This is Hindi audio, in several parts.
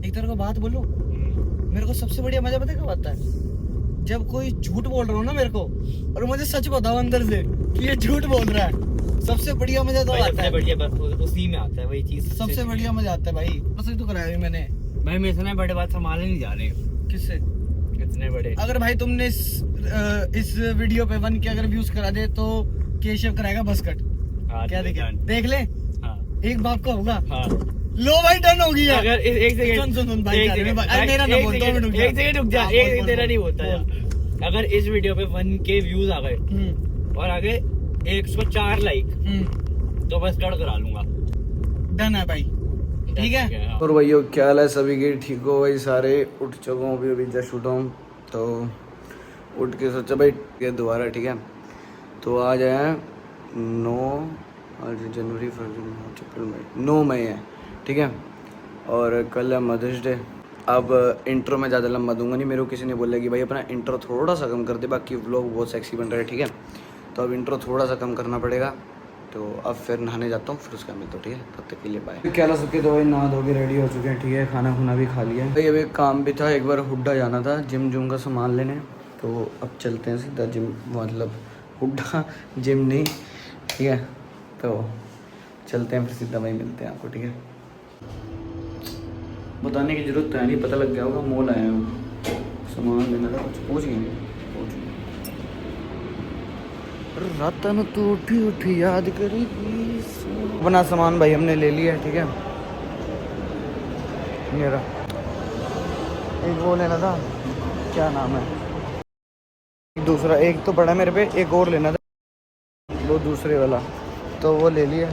एक तेरे को बात बोलूं, मेरे को सबसे बढ़िया मजा पता है कब आता है? जब कोई झूठ बोल रहा हो ना मेरे को, और मुझे सच बताओ अंदर से कि ये झूठ बोल रहा है, सबसे बढ़िया मजा तो आता है। बढ़िया बस उसी में आता है वही चीज, सबसे बढ़िया मजा आता है भाई। बस तो कराया मैंने भाई, मैं इतने बड़े बात संभालने नहीं जा रहे। किससे? इतने बड़े। अगर भाई तुमने इस वीडियो पे 1 के अगर व्यूज करा दे तो केशव कराएगा बस कट। क्या देख ले। हाँ। एक बाप का होगा। हाँ। लो भाई डन हो गया। अगर एक सेकंड सुन भाई, मेरा ना बोल, 2 मिनट एक सेकंड रुक जा, एक तेरा नहीं बोलता यार। अगर इस वीडियो पे 1 के व्यूज आ गए और आगे 104 लाइक, तो बस कट करा लूंगा। डन है भाई, ठीक है। और भाइयों क्या हाल है सभी के? ठीक हो भाई? सारे उठ चुका हूँ अभी जस्ट उठा हूँ, तो उठ के सोचा भाई ये दोबारा, ठीक है। तो आज है 9 जनवरी, फरवरी, मार्च, अप्रैल, मई, 9 मई है, ठीक है। और कल है मदर्स डे। अब इंट्रो में ज़्यादा लंबा दूंगा नहीं, मेरे को किसी ने बोला कि भाई अपना इंट्रो थोड़ा सा कम कर दे, बाकी व्लॉग बहुत सेक्सी बन रहा है, ठीक है। तो अब इंट्रो थोड़ा सा कम करना पड़ेगा। तो अब फिर नहाने जाता हूँ, फिर उसका मिलता हूँ, ठीक है। तब तक के लिए बाय। क्या ला सके तो भाई नहा धो के रेडी हो चुके हैं, ठीक है। खाना खुना भी खा लिया भाई। अभी काम भी था, एक बार हुड्डा जाना था जिम जूम का सामान लेने, तो अब चलते हैं सीधा जिम, मतलब हुड्डा जिम नहीं, ठीक है। तो चलते हैं फिर सीधा भाई, मिलते हैं आपको, ठीक है। बताने की ज़रूरत है नहीं, पता लग गया होगा। मॉल आया हूँ, सामान लेना था, पहुँच गए। रातन तू उठी उठी याद करेगी। अपना सामान भाई हमने ले लिया है, ठीक है। मेरा एक वो लेना था, क्या नाम है, दूसरा एक तो पड़ा मेरे पे, एक और लेना था वो दूसरे वाला, तो वो ले लिया।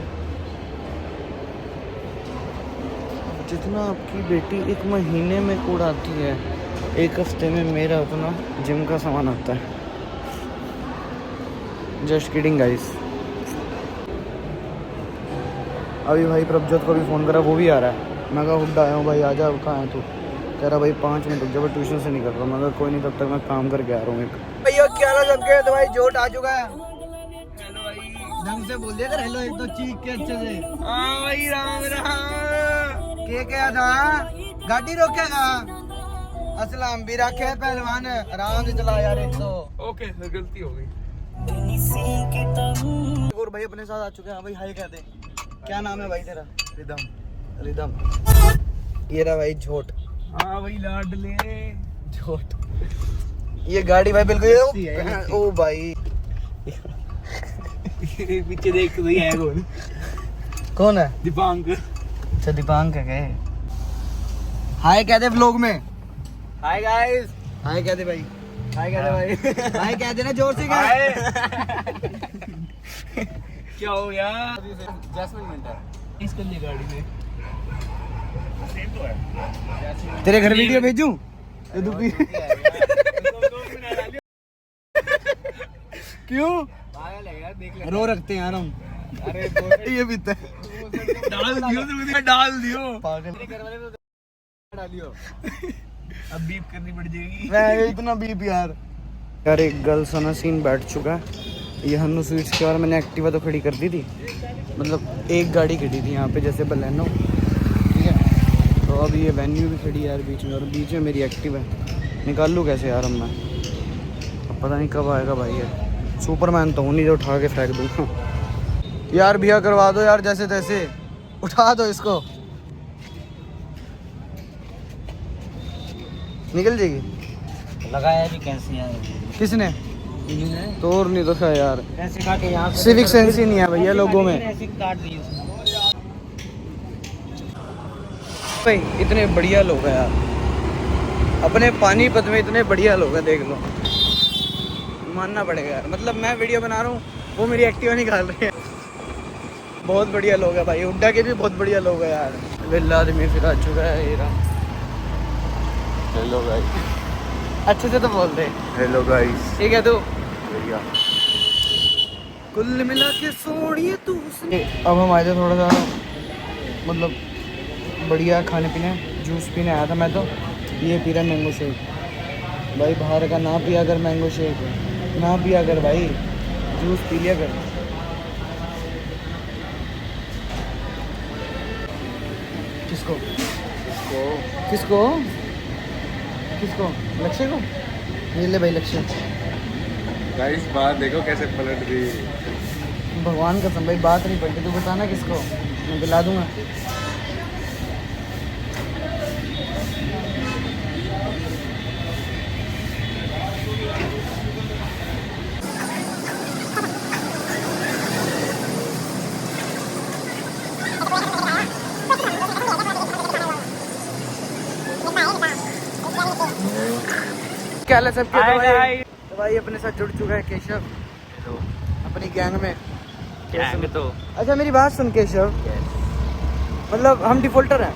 जितना आपकी बेटी 1 महीने में उड़ाती है, 1 हफ्ते में मेरा उतना जिम का सामान आता है। Just kidding guys. अभी भाई प्रभजोत को भी फ़ोन करा, वो भी आ रहा है। मैं कहा हुड्डा आया हूँ भाई, आ जा। कहाँ है तू? कह रहा भाई 5 मिनट रुक जा, मैं ट्यूशन से निकल रहा हूँ। मैं कहा कोई नहीं, तब तक मैं काम करके आ रहा हूँ। भैया क्या ला सबके, तो भाई जोट आ चुका है। हेलो भाई, ढंग से बोल दिया कर हेलो, एक तो चीख के अच्छे से। हाँ भाई, राम राम। क्या था? गाड़ी रोकेगा? असलम भी रखे पहलवान, आराम से चला यार। 100 ओके, गलती हो गई। और भाई अपने साथ आ चुके हैं भाई। हाय कहते, क्या नाम है भाई तेरा? रिदम। रिदम। ये रहा भाई झोट। हाँ भाई लाडले झोट। ये गाड़ी भाई बिल्कुल ओ भाई पीछे देख तो है। कौन है? दीपांक। अच्छा दीपांक है गए। हाय कहते व्लॉग में। Hi guys. हाय कहते भाई। हाय कहते भाई। हाय कहते ना जोर से। हाय क्या हो गया? जैस्मिन मिनट है इसके लिए गाड़ी में। सेम तो है। तेरे घर वीडियो भेजूं? क्यों? रो रखते हैं यार हम। अरे ये भी डाल दियो पागल। डालियो अब बीप करनी पड़ जाएगी। मैं इतना बीप यार। यार एक गर्ल सोना सीन बैठ चुका है। ये हन्नू स्वीट्स के और मैंने एक्टिवा तो खड़ी कर दी थी, मतलब एक गाड़ी खड़ी थी यहाँ पे जैसे बलेनो, ठीक है। तो अब ये वेन्यू भी खड़ी है यार बीच में, और बीच में मेरी एक्टिवा है। निकाल लूँ कैसे यार अब मैं? अब पता नहीं कब आएगा भाई। ये सुपरमैन तो हूँ नहीं जो उठा के फेंक दूँगा। यार भैया करवा दो यार, जैसे तैसे उठा दो इसको, निकल जाएगी। लगाया भी कैसे यार? किसने? तोड़ नहीं रखा यार, ऐसे काटे यहाँ। सिविक सेंस ही नहीं है भैया लोगों में। ऐसे काट दिए भाई। इतने बढ़िया लोग हैं यार अपने पानीपत में, इतने बढ़िया लोग हैं, देख लो, मानना पड़ेगा यार। मतलब मैं वीडियो बना रहा हूँ, वो मेरी एक्टिवा निकाल रहे हैं। बहुत बढ़िया लोग हैं भाई। हुड्डा के भी बहुत बढ़िया लोग हैं यार। बिल्ला आदमी फिर आ चुका है। ये रहा। Hello guys. अच्छे से तो बोल दे हेलो गाइस। ठीक है तू बढ़िया। कुल मिला के सोनिए तू। अब हम आए थे थोड़ा सा, मतलब बढ़िया खाने पीने, जूस पीने आया था मैं तो। ये पी रहा मैंगो शेक भाई। बाहर का ना पिया कर मैंगो शेक, ना पिया कर भाई, जूस पी लिया कर। किसको? इसको किसको किसको? लक्ष्य को? ये ले भाई लक्ष्य। गाइस बात देखो कैसे पलट दी। भगवान कसम भाई बात नहीं पलटी। तू बताना किसको, मैं दिला दूंगा। क्या हाल है सबके? तो भाई अपने साथ जुड़ चुका है केशव अपनी गैंग में। तो अच्छा मेरी बात सुन केशव, मतलब हम डिफॉल्टर हैं,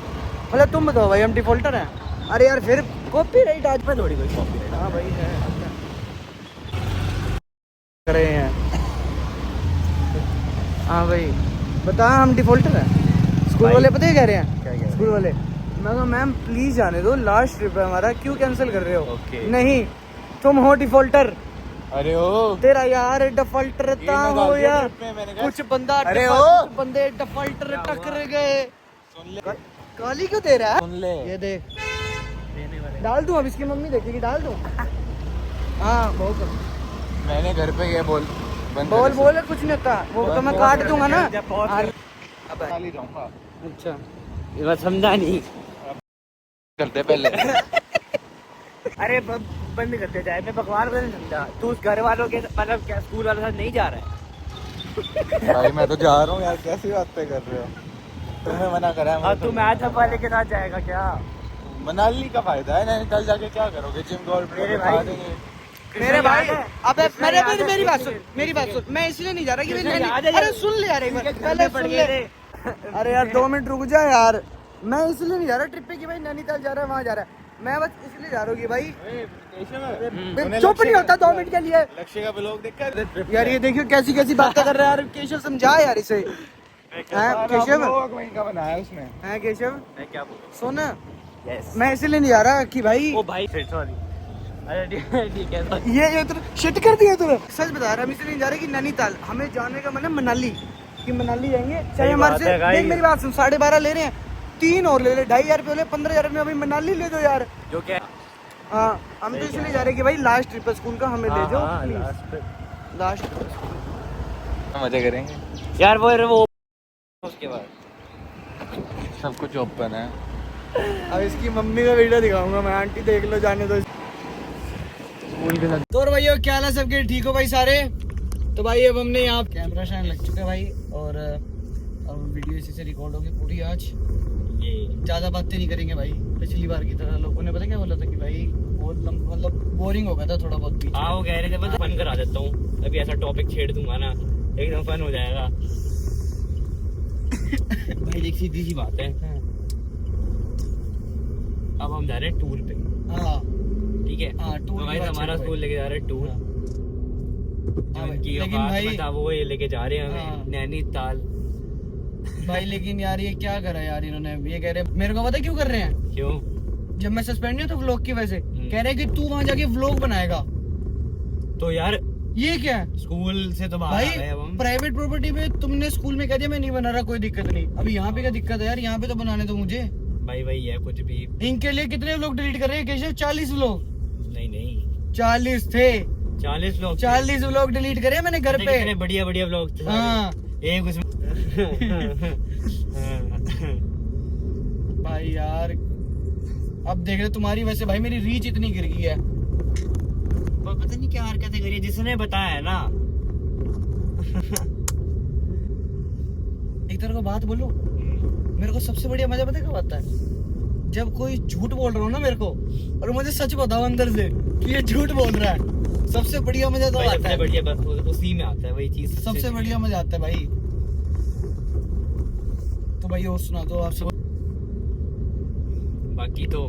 मतलब तुम बताओ भाई हम डिफॉल्टर हैं? अरे यार फिर कॉपीराइट आज पे थोड़ी कोई कॉपीराइट। हाँ भाई है कर रहे हैं। हाँ भाई बता हम डिफॉल्टर हैं। स्कूल वाले पता है कह रहे हैं, क्या स्कूल वाले मैं कहा मैम प्लीज जाने दो, लास्ट ट्रिप है हमारा, क्यों कैंसिल कर रहे हो? Okay. नहीं तुम हो डिफॉल्टर। अरे ओ तेरा यार डिफॉल्टर हो या कुछ बंदा अरे कुछ बंदे डिफॉल्टर टकर गए। सुन ले गाली क्यों दे रहा है? सुन ले ये देख डाल दूं, अब इसकी मम्मी देखेगी, डाल दूं? हाँ बहुत मैंने घर पे ये बोल बोल कुछ नहीं होता, वो तो मैं काट दूंगा ना। अब खाली जाऊंगा। अच्छा ये बात समझा नहीं। करते पहले अरे बंद करते जाए, मैं भगवान को नहीं समझा। तू घर वालों के मतलब क्या स्कूल वालों के साथ नहीं जा रहा है? भाई मैं तो जा रहा हूँ यार, कैसी बातें कर रहे हो? तुम्हें मना करा है? तू मैथ वाले के साथ जाएगा क्या? मनाली का फायदा है, नैनीताल जाके क्या करोगे? जिम गॉल मेरे भाई मेरे भाई अबे मेरी बात सुन, मैं इसलिए नहीं जा रहा कि अरे सुन ले यार एक बार पहले सुन ले। अरे यार 2 मिनट रुक जा यार, मैं इसलिए नहीं जा रहा ट्रिप पे कि भाई नैनीताल जा रहा है वहाँ जा रहा है, मैं बस इसलिए जा रहा हूँ कि भाई चुप नहीं होता 2 मिनट के लिए। लक्ष्य का ब्लॉग देखा यार ये देखियो कैसी कैसी बातें कर रहा है यार। केशव समझा यार इसे। हैं केशव का बनाया उसमें। हैं केशव मैं क्या बोलूं? सुन यस मैं इसलिए नहीं जा रहा कि भाई ओ भाई सॉरी। अरे ठीक है ये तो शिट कर दिया तूने। सच बता रहा हम इसलिए नहीं जा रहे कि नैनीताल, हमें जाने का मन है मनाली, कि मनाली जाएंगे चाहे हमारे से। देख मेरी बात सुन, 12.5 ले रहे हैं, 3 और ले ले, 2,500 रुपये ले, 15,000 में अभी मनाली ले दो यार। जो क्या हाँ हम तो इसलिए जा रहे हैं कि भाई लास्ट ट्रिप है स्कूल का, हमें ले जाओ लास्ट मजे करेंगे यार वो उसके बाद सब कुछ ओपन है। अब इसकी मम्मी का वीडियो दिखाऊंगा मैं, आंटी देख लो जाने दो। तो भाइयों क्या हाल है सबके? ठीक हो भाई सारे? तो भाई अब हमने यहाँ कैमरा शायद लग चुका है भाई, और अब वीडियो इसी से रिकॉर्ड होगी पूरी आज। ये ज्यादा बातें नहीं करेंगे भाई, पिछली बार की तरह। लोगों ने पता क्या बोला था कि भाई बहुत मतलब बोरिंग हो गया था थोड़ा बहुत भी। हाँ वो कह रहे थे बस फन करा देता हूँ, अभी ऐसा टॉपिक छेड़ दूंगा ना एकदम फन हो जाएगा। भाई एक सीधी सी बात है, अब हम जा रहे हैं टूर पे। हाँ ठीक है हाँ, टूर तो भाई की बात हमारा छेड़ो स्कूल लेके जा रहे हैं टूर। हाँ भाई, जिनकी लेकिन बात भाई बता वो ये लेके जा रहे हैं हाँ। हमें नैनीताल। भाई लेकिन यार ये क्या करा यार इन्होंने? ये कह रहे मेरे को पता क्यों कर रहे हैं? क्यों? जब मैं सस्पेंड नहीं होता व्लॉग की वजह से, कह रहे हैं कि तू वहां जाके व्लॉग बनाएगा। तो यार ये क्या है स्कूल से तो बाहर आ गए भाई? अब हम। प्राइवेट प्रॉपर्टी पे तुमने स्कूल में कह दिया मैं नहीं बना रहा, कोई दिक्कत नहीं। अभी यहाँ पे क्या दिक्कत है यार? यहाँ पे तो बनाने दो मुझे। भाई वही है कुछ भी इनके लिए कितने व्लॉग डिलीट कर रहे हैं केशव? 40 व्लॉग। नहीं 40 थे, 40 लोग 40 व्लॉग डिलीट करे मैंने घर पे। कितने बढ़िया बढ़िया व्लॉग थे हाँ एक उसमें। भाई यार अब देख रहे तुम्हारी वजह से भाई मेरी रीच इतनी गिर गई है। वो पता नहीं क्या हरकतें करी है, जिसने बताया है ना। एक तरह को बात बोलूं, मेरे को सबसे बढ़िया मजा पता है कब आता है? जब कोई झूठ बोल रहा हो ना मेरे को, और मुझे सच बताओ अंदर से कि ये झूठ बोल रहा है, सबसे बढ़िया मजा तो आता है। बढ़िया बस उसी में आता है वही चीज, सबसे बढ़िया मजा आता है भाई। तो भाई और सुना दो आपसे। बाकी तो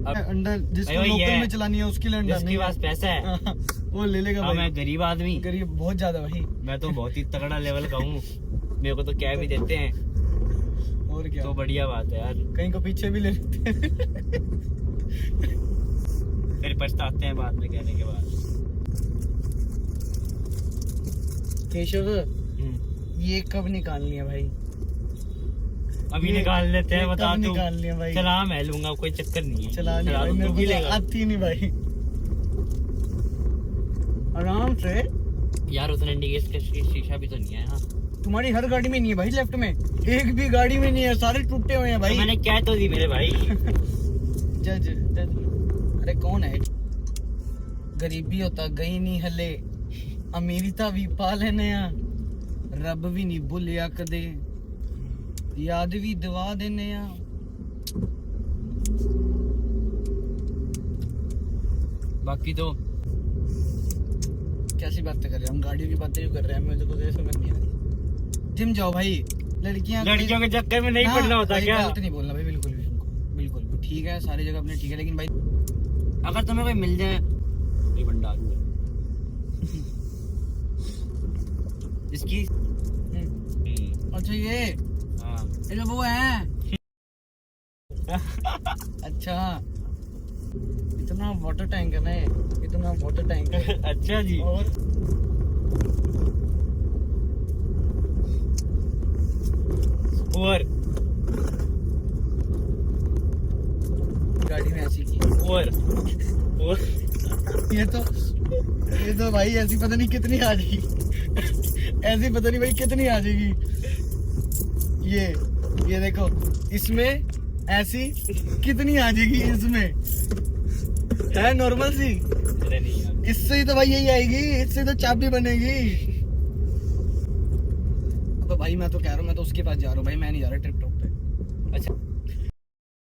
अंडर जिसको भाई वही लोकल है, में चलानी है उसके लिए अंडर जिसके नहीं पास पैसा है है। वो ले लेगा हाँ, भाई। मैं गरीब आदमी, गरीब बहुत ज्यादा भाई। मैं तो बहुत ही तगड़ा लेवल का हूँ, मेरे को तो क्या भी देते हैं। और क्या तो बढ़िया बात है यार, कहीं को पीछे भी ले लेते हैं। फिर पछताते हैं बाद में कहने के बाद। केशव ये कब निकालनी है भाई? अभी निकाल लेते हैं, बता कब तू। निकाल लिया भाई? चला मैं लूंगा, कोई चक्कर नहीं है। चला लिया भाई, तू मेरे भी को तो लेगा आती नहीं भाई। आराम से। यार, उसने इंडिकेटर का शीशा भी तो नहीं है। हाँ, तुम्हारी हर गाड़ी में नहीं है भाई, लेफ्ट में एक भी गाड़ी में नहीं है, सारे टूटे हुए हैं तो भाई। मैंने क्या तो दी मेरे भाई। जज अरे कौन है? गरीबी होता गई नहीं हले, अमीरता भी पा लेने आ, रब भी नहीं भुलिया कदे, याद भी दवा देने आ। बाकी तो कैसी बातें कर रहे हैं हम? गाड़ियों की बातें क्यों कर रहे हैं? मुझे तो ये समझ नहीं आ रही। जिम जाओ भाई, लड़कियां लड़कियों के चक्कर में नहीं ना, पड़ना होता भाई क्या? गलत नहीं बोलना भाई, बिल्कुल भी बिल्कुल भी ठीक है, सारी जगह अपने ठीक है, लेकिन भाई अगर तुम्हें कोई मिल जाए, ये बंदा आदमी है। इसकी अच्छा ये हाँ। वो है। अच्छा, इतना वाटर टैंक है ना ये, इतना वाटर टैंक है। अच्छा जी। और और गाड़ी में ऐसी की और ये तो भाई ऐसी पता नहीं कितनी आ जाएगी। ऐसी पता नहीं भाई कितनी आ जाएगी। ये देखो, इसमें ऐसी कितनी आ जाएगी, इसमें है नॉर्मल सी। अरे नहीं यार, इससे ही तो भाई यही आएगी, इससे तो चाबी बनेगी। अब भाई मैं तो कह रहा हूँ, मैं तो उसके पास जा रहा हूँ भाई, मैं नहीं जा रहा ट्रिप टॉप पे। अच्छा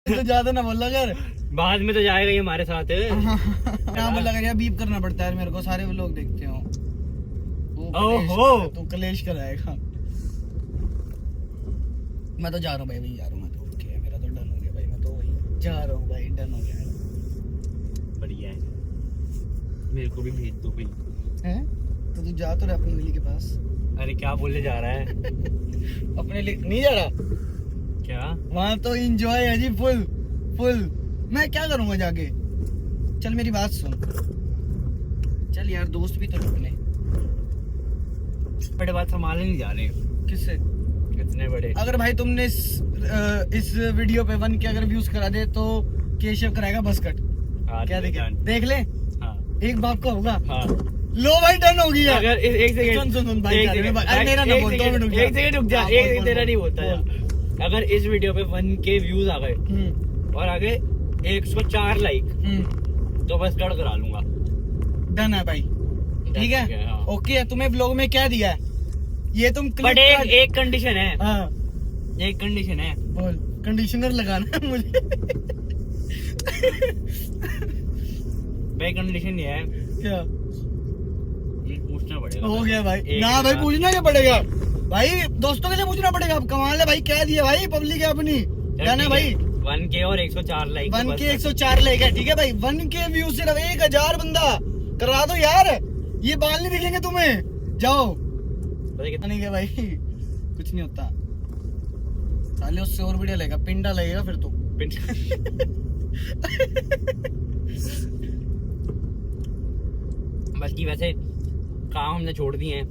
तो ज्यादा ना बोल कर। बाद में तो जाएगा ये हमारे साथ। क्या बोला कर यार, बीप करना पड़ता है मेरे को, सारे लोग देखते हो। ओहो। तो कलेश कराएगा। मैं तो जा रहा हूँ भाई, जा रहा हूँ मैं तो। ओके, मेरा तो डन हो गया भाई, मैं तो वही जा रहा हूँ भाई, डन हो गया। बढ़िया है, मेरे को भी भेज दो भाई। हैं? तो तू जा तो रहा अपनी मिली के पास। अरे क्या बोलने जा रहा है? अपने लिए नहीं जा रहा क्या? वहाँ तो एंजॉय है जी, फुल। मैं क्या करूँगा जाके? चल मेरी बात सुन, चल यार, दोस्त भी तो अपने। बड़े बात संभालने नहीं जा रहे। किससे? इतने बड़े। अगर भाई तुमने इस वीडियो पे 1K अगर व्यूज करा दे तो केशव कराएगा बस कट। हाँ, क्या देखे? डन। देख ले, हाँ एक बाप का होगा। हाँ। लो भाई, डन हो गया। अगर एक सेकंड सुन भाई, अरे मेरा ना बोल, 2 मिनट रुक जा। एक सेकंड रुक जा, हाँ, एक बोल, तेरा बोल, नहीं होता बोल। यार। अगर इस वीडियो पे 1K व्यूज आ गए और आगे 104 लाइक, तो बस कट करा लूंगा। डन है भाई, ठीक है। हाँ। ओके, तुम्हें व्लॉग में क्या दिया है ये तुम बट एक कंडीशन है। हाँ एक कंडीशन है। बोल। कंडीशनर लगाना है मुझे। भाई कंडीशन ये है, क्या ये पूछना पड़ेगा। हो गया भाई? एक ना भाई, बार। पूछना क्या पड़ेगा भाई, दोस्तों के लिए पूछना पड़ेगा। अब कमाल है भाई, क्या दिया भाई, पब्लिक है अपनी। डन है भाई, 1K और 104 लाइक। 1K 104 लेगा, ठीक है भाई। 1K व्यू सिर्फ 1000 बंदा करा दो यार, ये बाल नहीं दिखेंगे तुम्हें। जाओ। नहीं क्या भाई, कुछ नहीं होता साले, उससे और बढ़िया लगेगा, पिंडा लगेगा फिर तो। बाकी वैसे काम हमने छोड़ दिए हैं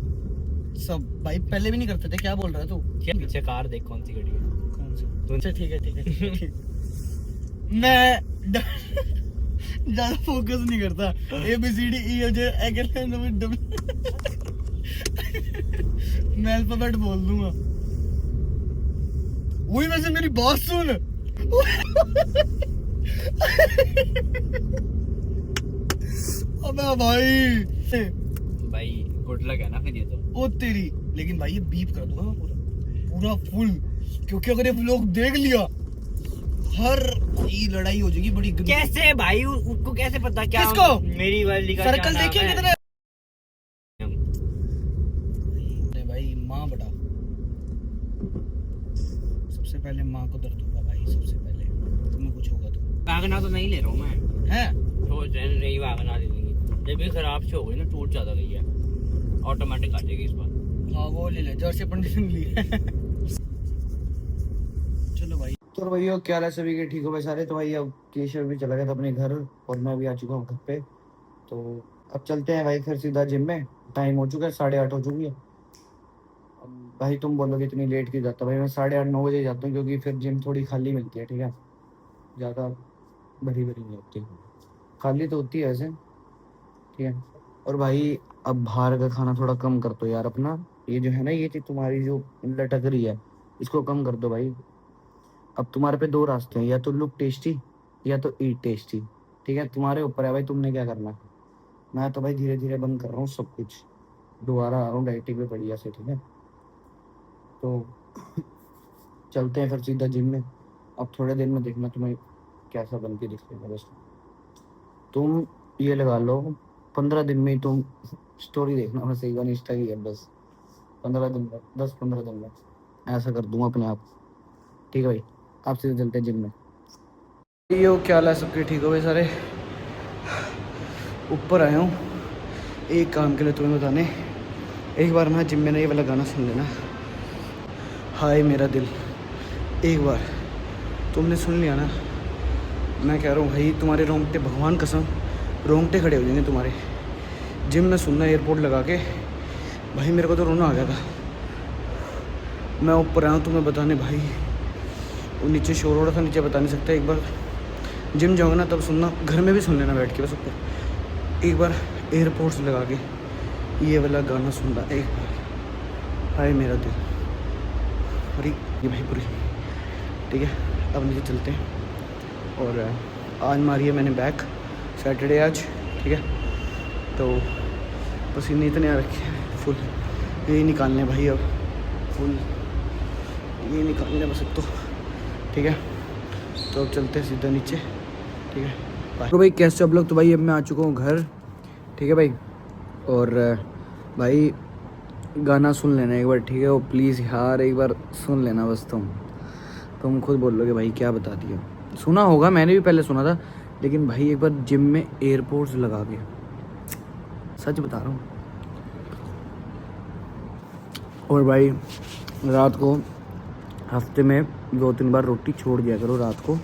सब भाई, पहले भी नहीं करते थे। क्या बोल रहा है तू? क्या? पीछे कार देख कौन सी खड़ी है। कौन सी? अच्छा ठीक है। मैं ज्यादा फोकस नहीं करता। ABCDE मैं अल्फाबेट बोल दूंगा। वही, वैसे मेरी बात सुन। अबे भाई भाई गुड लक है ना फिर ये तो। ओ तेरी, लेकिन भाई ये बीप कर दूंगा मैं पूरा फुल, क्योंकि अगर ये व्लॉग देख लिया, हर कोई लड़ाई हो जाएगी बड़ी गंदी। कैसे भाई? उसको कैसे पता? क्या किसको? मेरी वाली का सर्कल क्या देखिए नाम कितने। है? अरे भाई माँ बड़ा, सबसे पहले माँ को दर्द होगा भाई, सबसे पहले तुम्हें कुछ होगा तो। वागना तो नहीं ले रहा हूँ मैं, है सोच रही वागना ले लेंगे। जब भी खराब से हो गई ना, टूट ज्यादा गई है, ऑटोमेटिक आ जाएगी इस बार। हाँ वो ले ले, जर्सी पंडित ली। चलो भाई, तो भैया क्या हाल है सभी के? ठीक हो भाई सारे? तो भाई अब केशव भी चला गया था अपने घर और मैं भी आ चुका हूँ घर पे। तो अब चलते हैं भाई फिर सीधा जिम में। टाइम हो चुका है, 8:30 हो चुकी है। अब भाई तुम बोलोगे इतनी लेट क्यों जाता, भाई मैं 8:30-9 बजे जाता हूँ, क्योंकि फिर जिम थोड़ी खाली मिलती है, ठीक है, ज़्यादा भरी भरी नहीं होती, खाली तो होती है वैसे, ठीक है। और भाई अब बाहर का खाना थोड़ा कम कर दो यार अपना, ये जो है ना, ये चीज तुम्हारी जो लटक रही है, इसको कम कर दो भाई। अब तुम्हारे पे दो रास्ते हैं, या तो लुक टेस्टी या तो ईट टेस्टी, ठीक है, तुम्हारे ऊपर है भाई, तुमने क्या करना है। मैं तो भाई धीरे धीरे बंद कर रहा हूँ सब कुछ, दोबारा आ रहा हूँ डाइटिंग पे बढ़िया से, ठीक है। तो चलते हैं फिर सीधा जिम में। अब थोड़े दिन में देखना तुम्हें कैसा बन के दिखेगा, बस तुम ये लगा लो, 15 दिन में ही तुम स्टोरी देखना, बस एक बार इंस्टा की है, बस 15 दिन में, 10-15 दिन में ऐसा कर दूंगा अपने आप, ठीक है भाई। आप सीधे चलते हैं जिम में। यो क्या हाल है सबके, ठीक हो भाई सारे। ऊपर आया हूँ एक काम के लिए तुम्हें बताने। एक बार ना जिम में ना ये वाला गाना सुन लेना, हाय मेरा दिल। एक बार तुमने सुन लिया ना, मैं कह रहा हूँ भाई तुम्हारे रोंगटे, भगवान कसम रोंगटे खड़े हो जाएंगे तुम्हारे। जिम में सुनना एयरपोर्ट लगा के, भाई मेरे को तो रोना आ गया था। मैं ऊपर आया हूँ तुम्हें बताने भाई, वो नीचे शोर हो रहा था, नीचे बता नहीं सकता। एक बार जिम जाऊँगा ना तब सुनना, घर में भी सुन लेना बैठ के बस ऊपर। एक बार एयरपोर्ट्स लगा के ये वाला गाना सुनना एक बार, हाय मेरा दिल। अरे ये भाई पूरी, ठीक है। अब नीचे चलते हैं। और आज मारी है मैंने बैक, सैटरडे आज, ठीक है। तो पसीने इतने आ रखे हैं फुल, यही निकालने भाई, अब फुल ये निकालने बस अब तो, ठीक है। तो अब चलते हैं सीधा नीचे, ठीक है। बाय। तो भाई कैसे सब लोग, तो भाई अब मैं आ चुका हूँ घर, ठीक है भाई। और भाई गाना सुन लेना एक बार, ठीक है। वो प्लीज़ यार एक बार सुन लेना बस, तुम खुद बोल लोगे भाई क्या बता दिया। सुना होगा, मैंने भी पहले सुना था, लेकिन भाई एक बार जिम में एयरपोर्ट्स लगा के, सच बता रहा हूँ। और भाई रात को हफ्ते में 2-3 बार रोटी छोड़ दिया करो रात को।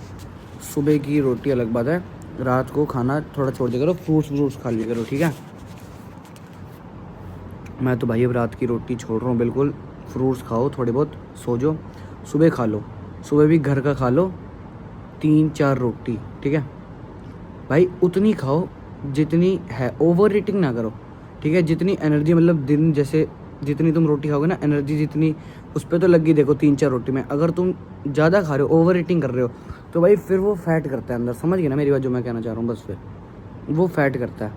सुबह की रोटी अलग बात है, रात को खाना थोड़ा छोड़ दिया करो, फ्रूट्स खा लिया करो, ठीक है। मैं तो भाई अब रात की रोटी छोड़ रहा हूँ बिल्कुल। फ्रूट्स खाओ थोड़े बहुत, सो जाओ, सुबह खा लो, सुबह भी घर का खा लो 3-4 रोटी, ठीक है भाई। उतनी खाओ जितनी है, ओवर ईटिंग ना करो, ठीक है। जितनी एनर्जी, मतलब दिन जैसे जितनी तुम रोटी खाओगे ना, एनर्जी जितनी उस पर तो लगी, देखो 3-4 रोटी में। अगर तुम ज़्यादा खा रहे हो, ओवर ईटिंग कर रहे हो, तो भाई फिर वो फैट करता है अंदर, समझ गए ना मेरी बात जो मैं कहना चाह रहा हूँ, बस फिर वो फैट करता है,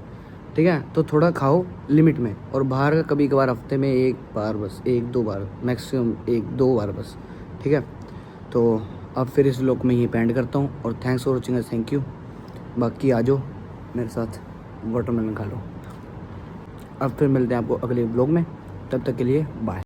ठीक है। तो थोड़ा खाओ लिमिट में, और बाहर का कभी कभार हफ्ते में 1 बार बस, 1-2 बार मैक्सिमम, 1-2 बार बस, ठीक है। तो अब फिर इस व्लॉग में ही एंड करता हूँ, और thanks for watching, thank you. बाकी आ जाओ मेरे साथ वाटरमेलन खा लो। अब फिर मिलते हैं आपको अगले व्लॉग में, तब तक के लिए बाय।